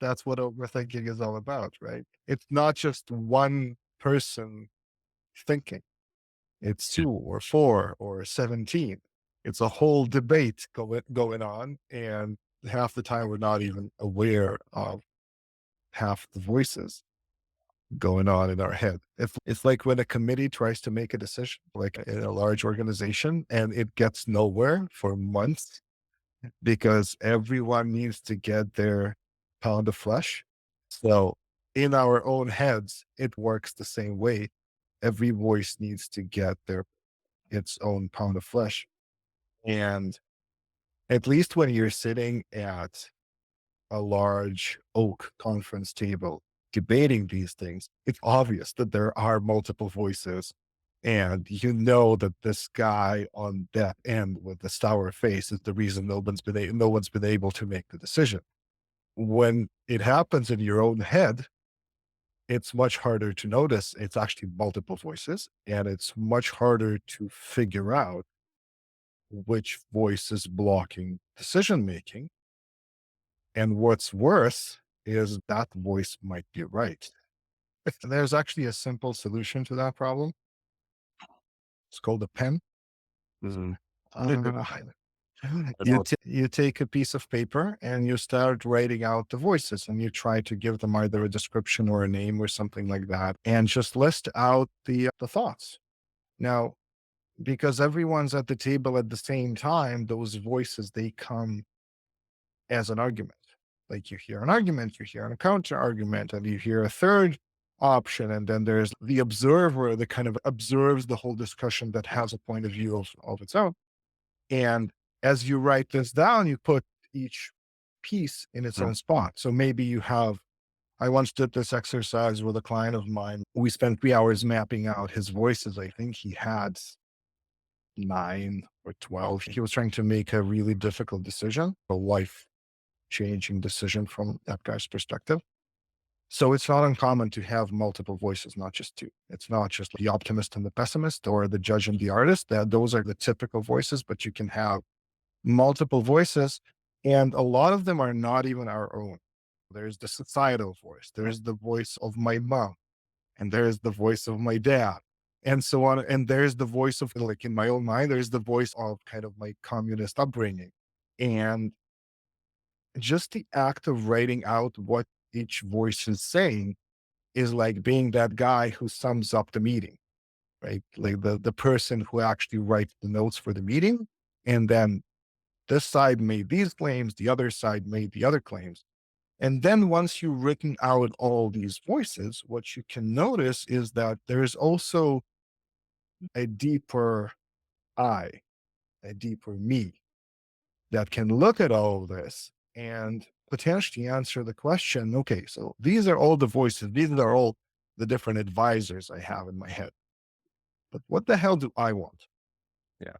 That's what overthinking is all about, right? It's not just one person thinking. It's Yeah. 2 or 4 or 17. It's a whole debate going on, and half the time we're not even aware of half the voices going on in our head. If it's like when a committee tries to make a decision, like in a large organization, and it gets nowhere for months because everyone needs to get their pound of flesh. So in our own heads, it works the same way. Every voice needs to get its own pound of flesh. And at least when you're sitting at a large oak conference table debating these things, it's obvious that there are multiple voices. And you know that this guy on that end with the sour face is the reason no one's been able to make the decision. When it happens in your own head, it's much harder to notice. It's actually multiple voices, and it's much harder to figure out which voice is blocking decision making. And what's worse is that voice might be right. There's actually a simple solution to that problem. It's called a pen. Mhm. Uh, I know. you take a piece of paper and you start writing out the voices, and you try to give them either a description or a name or something like that, and just list out the thoughts. Now, because everyone's at the table at the same time, those voices, they come as an argument. Like you hear an argument, you hear a counter argument, and you hear a third option. And then there's the observer that kind of observes the whole discussion that has a point of view of its own. And as you write this down, you put each piece in its Mhm. own spot. So maybe I once did this exercise with a client of mine. We spent 3 hours mapping out his voices. I think he had 9 or 12. He was trying to make a really difficult decision, a life changing decision from that guy's perspective. So it's not uncommon to have multiple voices, not just two. It's not just the optimist and the pessimist or the judge and the artist. That those are the typical voices, but you can have multiple voices, and a lot of them are not even our own. There's the societal voice, there's the voice of my mom, and there's the voice of my dad, and so on. And there's the voice of, like in my own mind, there's the voice of kind of my communist upbringing. And just the act of writing out what each voice is saying is like being that guy who sums up the meeting, right? Like the person who actually writes the notes for the meeting. And then this side made these claims, the other side made the other claims. And then once you've written out all these voices, what you can notice is that there's also a deeper I, a deeper me that can look at all of this and potentially answer the question, okay, so these are all the voices, these are all the different advisors I have in my head. But what the hell do I want? Yeah.